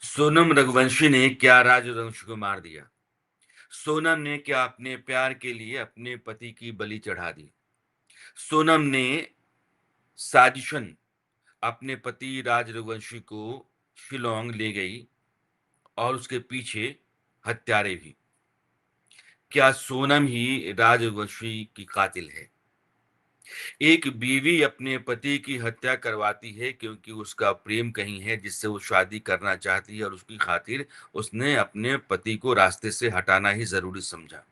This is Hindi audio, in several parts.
सोनम रघुवंशी ने क्या राज रघुवंशी को मार दिया? सोनम ने क्या अपने प्यार के लिए अपने पति की बलि चढ़ा दी? सोनम ने साजिशन अपने पति राज रघुवंशी को शिलोंग ले गई और उसके पीछे हत्यारे भी। क्या सोनम ही राज रघुवंशी की कातिल है? एक बीवी अपने पति की हत्या करवाती है क्योंकि उसका प्रेम कहीं है जिससे वो शादी करना चाहती है और उसकी खातिर उसने अपने पति को रास्ते से हटाना ही जरूरी समझा।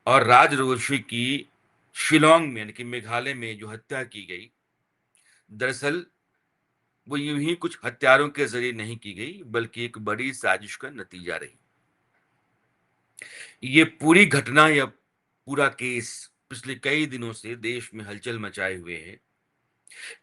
और राज रघुवंशी की शिलोंग में यानी कि मेघालय में जो हत्या की गई, दरअसल वो यूं ही कुछ हत्यारों के जरिए नहीं की गई बल्कि एक बड़ी साजिश का नतीजा रही। ये पूरी घटना या पूरा केस पिछले कई दिनों से देश में हलचल मचाए हुए है।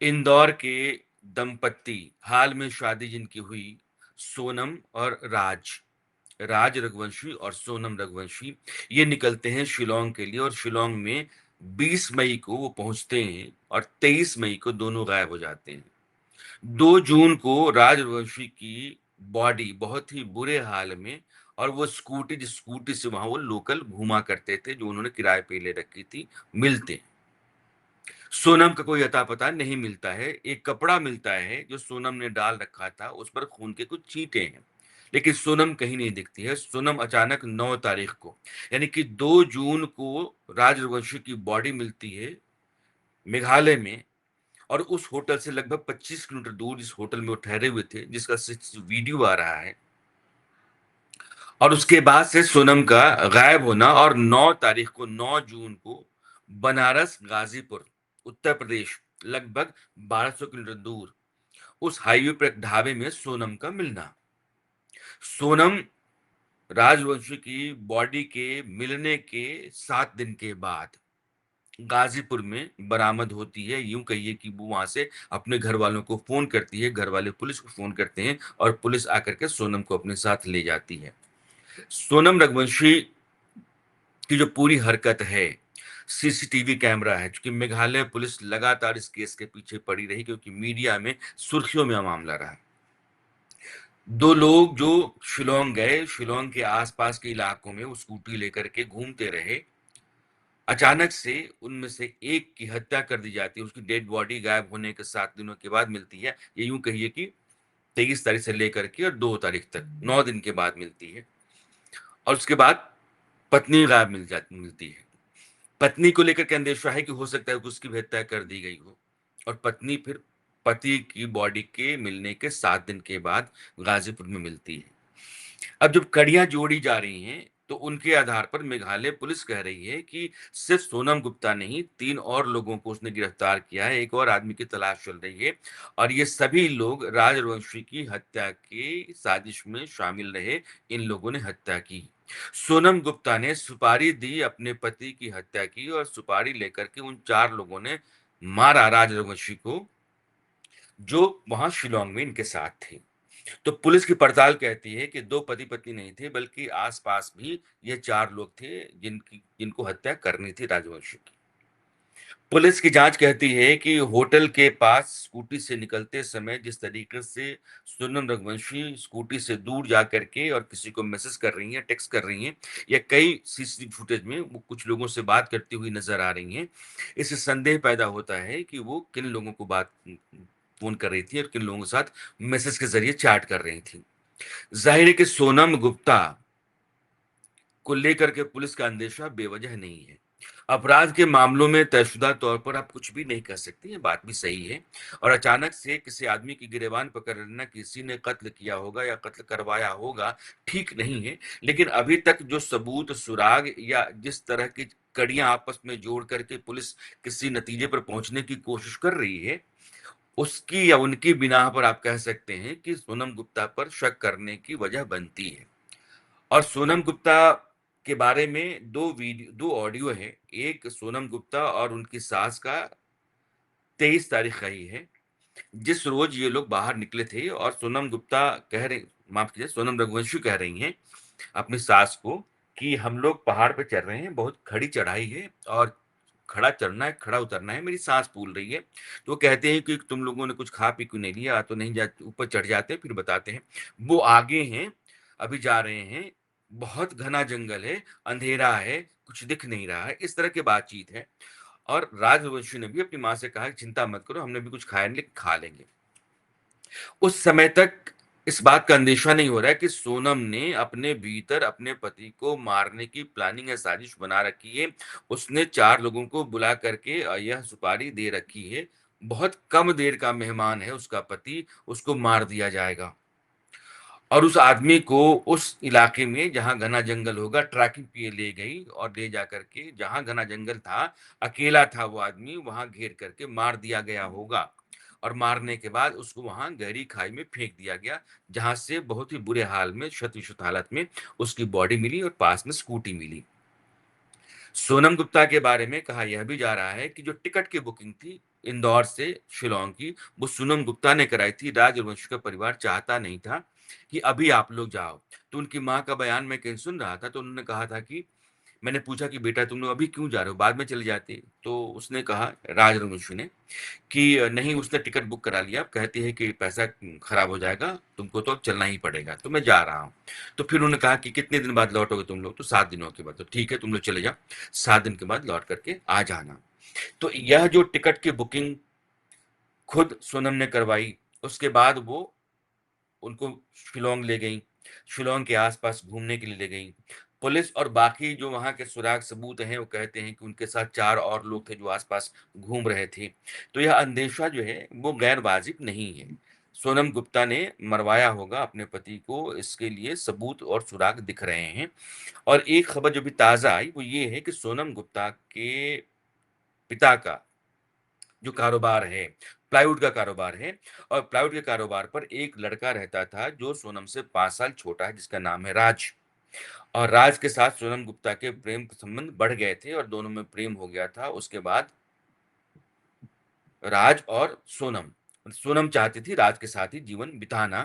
इंदौर के दंपत्ति, हाल में शादी जिनकी हुई, सोनम और राज रघुवंशी और सोनम रघुवंशी, ये निकलते हैं शिलोंग के लिए और शिलोंग में 20 मई को वो पहुंचते हैं और 23 मई को दोनों गायब हो जाते हैं। 2 जून को राज रघुवंशी की बॉडी बहुत ही बुरे हाल में और वो जिस स्कूटी से वहां वो लोकल घूमा करते थे, जो उन्होंने किराए पे ले रखी थी, मिलते हैं। सोनम का कोई अता पता नहीं मिलता है। एक कपड़ा मिलता है जो सोनम ने डाल रखा था, उस पर खून के कुछ छींटे हैं, लेकिन सोनम कहीं नहीं दिखती है। सोनम अचानक 9 तारीख को यानी कि 2 जून को राज रघुवंशी की बॉडी मिलती है मेघालय में और उस होटल से लगभग 25 किलोमीटर दूर जिस होटल में वो ठहरे हुए थे, जिसका वीडियो आ रहा है। और उसके बाद से सोनम का गायब होना और 9 तारीख को 9 जून को बनारस गाजीपुर उत्तर प्रदेश लगभग 1200 किलोमीटर दूर उस हाईवे पर एक ढाबे में सोनम का मिलना। सोनम राजवंशी की बॉडी के मिलने के 7 दिन के बाद गाजीपुर में बरामद होती है। यूं कहिए कि वो वहां से अपने घर वालों को फोन करती है, घर वाले पुलिस को फोन करते हैं और पुलिस आकर के सोनम को अपने साथ ले जाती है। सोनम रघुवंशी की जो पूरी हरकत है, सीसीटीवी कैमरा है, क्योंकि मेघालय पुलिस लगातार इस केस के पीछे पड़ी रही क्योंकि मीडिया में सुर्खियों में मामला रहा। 2 लोग जो शिलोंग गए, शिलोंग के आसपास के इलाकों में वो स्कूटी लेकर के घूमते रहे। अचानक से उनमें से एक की हत्या कर दी जाती है। उसकी डेड बॉडी गायब होने के 7 दिनों के बाद मिलती है। ये यूं कहिए कि 23 तारीख से लेकर के और 2 तारीख तक 9 दिन के बाद मिलती है। और उसके बाद पत्नी गायब मिलती है। पत्नी को लेकर के अंदेशा है कि हो सकता है कि उसकी भी हत्या कर दी गई हो और पत्नी फिर पति की बॉडी के मिलने के 7 दिन के बाद गाजीपुर में मिलती है। अब जब कड़ियां जोड़ी जा रही हैं तो उनके आधार पर मेघालय पुलिस कह रही है कि सिर्फ सोनम गुप्ता नहीं, 3 और लोगों को उसने गिरफ्तार किया है। एक और आदमी की तलाश चल रही है और ये सभी लोग राजवंशी की हत्या की साजिश में शामिल रहे। इन लोगों ने हत्या की। सोनम गुप्ता ने सुपारी दी, अपने पति की हत्या की और सुपारी लेकर के उन 4 लोगों ने मारा राज रघुवंशी को, जो वहां शिलोंग में इनके साथ थे। तो पुलिस की पड़ताल कहती है कि 2 पति पत्नी नहीं थे बल्कि आसपास भी ये 4 लोग थे जिनको हत्या करनी थी राजवंशी की। पुलिस की जांच कहती है कि होटल के पास स्कूटी से निकलते समय जिस तरीके से सोनम रघुवंशी स्कूटी से दूर जा करके और किसी को मैसेज कर रही हैं, टेक्स्ट कर रही हैं, या कई सीसीटीवी फुटेज में वो कुछ लोगों से बात करती हुई नजर आ रही हैं। इससे संदेह पैदा होता है कि वो किन लोगों को बात फोन कर रही थी और किन लोगों के साथ मैसेज के जरिए चैट कर रही थी। जाहिर है कि सोनम गुप्ता को लेकर के पुलिस का अंदेशा बेवजह नहीं है। अपराध के मामलों में तयशुदा तौर पर आप कुछ भी नहीं कह सकते, ये बात भी सही है। और अचानक से किसी आदमी की गिरेबान पकड़ लेना, किसी ने कत्ल किया होगा या कत्ल करवाया होगा, ठीक नहीं है। लेकिन अभी तक जो सबूत, सुराग या जिस तरह की कड़ियां आपस में जोड़ करके पुलिस किसी नतीजे पर पहुंचने की कोशिश कर रही है, उसकी या उनकी बिना पर आप कह सकते हैं कि सोनम गुप्ता पर शक करने की वजह बनती है। और सोनम गुप्ता के बारे में 2 ऑडियो है। एक सोनम गुप्ता और उनकी सास का 23 तारीख का ही है, जिस रोज ये लोग बाहर निकले थे और सोनम गुप्ता कह रही, माफ कीजिए, सोनम रघुवंशी कह रही हैं अपनी सास को कि हम लोग पहाड़ पे चढ़ रहे हैं, बहुत खड़ी चढ़ाई है और खड़ा चढ़ना है, खड़ा उतरना है, मेरी साँस फूल रही है। तो वो कहते हैं कि तुम लोगों ने कुछ खा पी क्यों नहीं लिया? तो नहीं जा ऊपर चढ़ जाते हैं, फिर बताते हैं। वो आगे हैं, अभी जा रहे हैं, बहुत घना जंगल है, अंधेरा है, कुछ दिख नहीं रहा है, इस तरह की बातचीत है। और राजवंशी ने भी अपनी माँ से कहा कि चिंता मत करो, हमने भी कुछ खाया नहीं लेकिन खा लेंगे। उस समय तक इस बात का अंदेशा नहीं हो रहा है कि सोनम ने अपने भीतर अपने पति को मारने की प्लानिंग या साजिश बना रखी है। उसने 4 लोगों को बुला करके यह सुपारी दे रखी है। बहुत कम देर का मेहमान है उसका पति, उसको मार दिया जाएगा। और उस आदमी को उस इलाके में जहाँ घना जंगल होगा ट्रैकिंग पे ले गई और ले जाकर के जहाँ घना जंगल था, अकेला था वो आदमी, वहाँ घेर करके मार दिया गया होगा। और मारने के बाद उसको वहाँ गहरी खाई में फेंक दिया गया, जहाँ से बहुत ही बुरे हाल में, क्षत-विक्षत हालत में उसकी बॉडी मिली और पास में स्कूटी मिली। सोनम गुप्ता के बारे में कहा यह भी जा रहा है कि जो टिकट की बुकिंग थी इंदौर से शिलांग की, वो सोनम गुप्ता ने कराई थी। राज रघुवंशी का परिवार चाहता नहीं था कि अभी आप लोग जाओ। तो उनकी माँ का बयान मैं कहीं सुन रहा था, तो उन्होंने कहा था कि मैंने पूछा कि बेटा तुम लोग अभी क्यों जा रहे हो? बाद में चले जाते। तो उसने कहा, राज रघुवंशी ने, कि नहीं उसने टिकट बुक करा लिया, अब कहती है कि पैसा खराब हो जाएगा, तुमको तो अब चलना ही पड़ेगा, तो मैं जा रहा हूँ। तो फिर उन्होंने कहा कि कितने दिन बाद लौटोगे तुम लोग? तो 7 दिनों के बाद। तो ठीक है तुम लोग चले जाओ, 7 दिन के बाद लौट करके आ जाना। तो यह जो टिकट की बुकिंग खुद सोनम ने करवाई, उसके बाद वो उनको शिलांग ले गईं, शिलांग के आस-पास घूमने के लिए ले गईं। पुलिस और बाकी जो वहाँ के सुराग सबूत हैं, वो कहते हैं कि उनके साथ 4 और लोग थे जो आस-पास घूम रहे थे। तो यह अंदेशा जो है, वो गैर वाजिब नहीं है। सोनम गुप्ता ने मरवाया होगा अपने पति को, इसके लिए सबूत और सुराग दिख रहे हैं। और एक खबर जो भी ताज़ा आई, वो ये है कि सोनम गुप्ता के पिता का जो कारोबार है, प्लाईवुड का कारोबार है और प्लाईवुड के कारोबार पर एक लड़का रहता था जो सोनम से 5 साल छोटा है जिसका नाम है राज। और राज के साथ सोनम गुप्ता के प्रेम संबंध बढ़ गए थे और दोनों में प्रेम हो गया था। उसके बाद राज और सोनम, सोनम चाहती थी राज के साथ ही जीवन बिताना,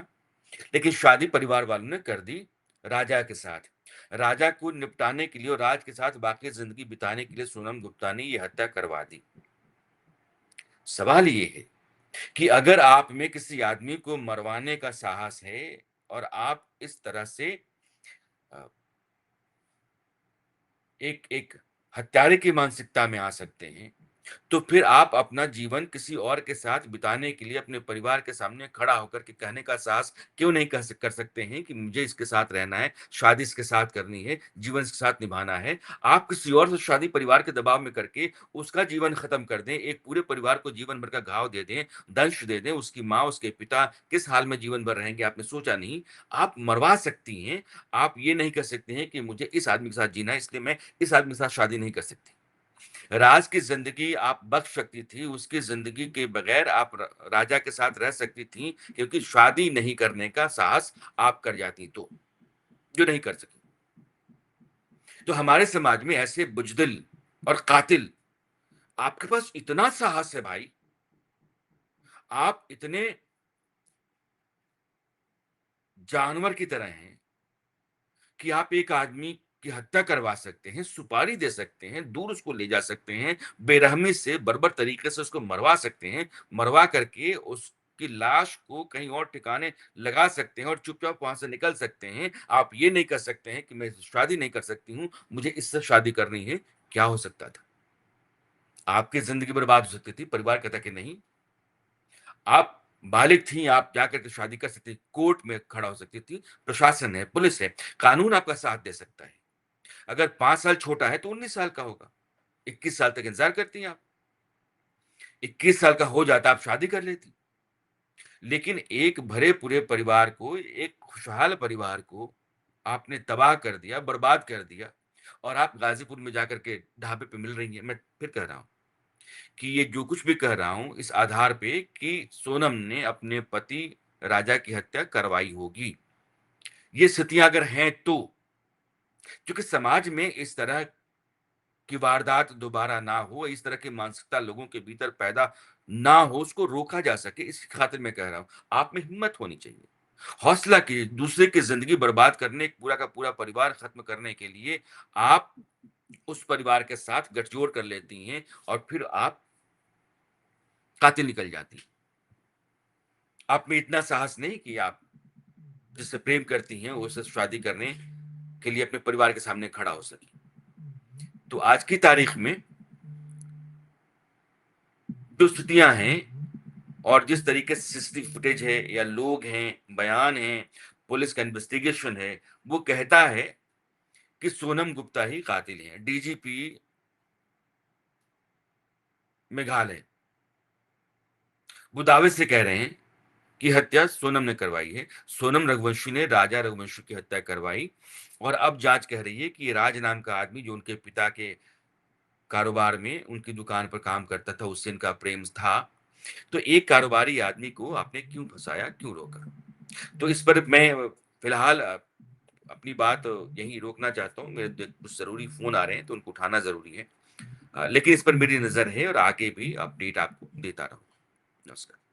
लेकिन शादी परिवार वालों ने कर दी राजा के साथ। राजा को निपटाने के लिए और राज के साथ बाकी ज़िंदगी बिताने के लिए सोनम गुप्ता ने ये हत्या करवा दी। सवाल ये है कि अगर आप में किसी आदमी को मरवाने का साहस है और आप इस तरह से अ, एक एक हत्यारे की मानसिकता में आ सकते हैं, तो फिर आप अपना जीवन किसी और के साथ बिताने के लिए अपने परिवार के सामने खड़ा होकर के कहने का साहस क्यों नहीं कर सकते हैं कि मुझे इसके साथ रहना है, शादी इसके साथ करनी है, जीवन इसके साथ निभाना है। आप किसी और से शादी परिवार के दबाव में करके उसका जीवन खत्म कर दें, एक पूरे परिवार को जीवन भर का घाव दे दें, दंश दे दें, उसकी माँ, उसके पिता किस हाल में जीवन भर रहेंगे आपने सोचा नहीं। आप मरवा सकती हैं, आप ये नहीं कर सकते हैं कि मुझे इस आदमी के साथ जीना है इसलिए मैं इस आदमी के साथ शादी नहीं कर सकती। राज की ज़िंदगी आप बख्श सकती थी, उसकी ज़िंदगी के बगैर आप राजा के साथ रह सकती थीं, क्योंकि शादी नहीं करने का साहस आप कर जाती तो, जो नहीं कर सकीं। तो हमारे समाज में ऐसे बुज़दिल और कातिल, आपके पास इतना साहस है भाई, आप इतने जानवर की तरह हैं कि आप एक आदमी की हत्या करवा सकते हैं, सुपारी दे सकते हैं, दूर उसको ले जा सकते हैं, बेरहमी से बर्बर तरीके से उसको मरवा सकते हैं, मरवा करके उसकी लाश को कहीं और ठिकाने लगा सकते हैं और चुपचाप वहाँ से निकल सकते हैं। आप ये नहीं कर सकते हैं कि मैं शादी नहीं कर सकती हूँ, मुझे इससे शादी करनी है। क्या हो सकता था? आपकी ज़िंदगी बर्बाद हो सकती थी, परिवार कहता कि नहीं, आप बालिग थीं, आप जाकर के शादी कर सकती थी, कोर्ट में खड़ा हो सकती थी, प्रशासन है, पुलिस है, कानून आपका साथ दे सकता है। अगर 5 साल छोटा है तो 19 साल का होगा। 21 साल तक इंतज़ार करती हैं आप। 21 साल का हो जाता आप शादी कर लेती। लेकिन एक भरे-पूरे परिवार को, एक खुशहाल परिवार को आपने तबाह कर दिया, बर्बाद कर दिया और आप गाज़ीपुर में जाकर के ढाबे पे मिल रही हैं। मैं फिर कह रहा हूँ कि ये जो कुछ भी कह रहा हूँ इस आधार पे कि सोनम ने अपने पति राजा की हत्या करवाई होगी। ये स्थितियाँ अगर हैं तो, क्योंकि समाज में इस तरह कि वारदात दोबारा ना हो, इस तरह की मानसिकता लोगों के भीतर पैदा ना हो, उसको रोका जा सके, इस खातिर मैं कह रहा हूँ। आप में हिम्मत होनी चाहिए। हौसला कीजिए, दूसरे की ज़िंदगी बर्बाद करने, पूरा का पूरा परिवार खत्म करने के लिए आप उस परिवार के साथ गठजोड़ कर लेती हैं और फिर आप कातिल निकल जाती हैं। आप में इतना साहस नहीं कि आप जिससे प्रेम करती हैं, उससे शादी करने के लिए अपने परिवार के सामने खड़ा हो सकें। तो आज की तारीख में जो स्थितियाँ हैं और जिस तरीके से सीसीटीवी फुटेज है या लोग हैं, बयान हैं, पुलिस का इन्वेस्टिगेशन है, वो कहता है कि सोनम गुप्ता ही कातिल हैं। डीजीपी मेघालय, वो दावे से कह रहे हैं कि हत्या सोनम ने करवाई है। सोनम रघुवंशी ने राजा रघुवंशी की हत्या करवाई और अब जाँच कह रही है कि ये राज नाम का आदमी जो उनके पिता के कारोबार में उनकी दुकान पर काम करता था, उससे इनका प्रेम था। तो एक कारोबारी आदमी को आपने क्यों फँसाया, क्यों रोका? तो इस पर मैं फिलहाल अपनी बात यहीं रोकना चाहता हूँ। मेरे कुछ ज़रूरी फ़ोन आ रहे हैं, तो उनको उठाना ज़रूरी है। लेकिन इस पर मेरी नज़र है और आगे भी अपडेट आपको देता रहूँगा। नमस्कार।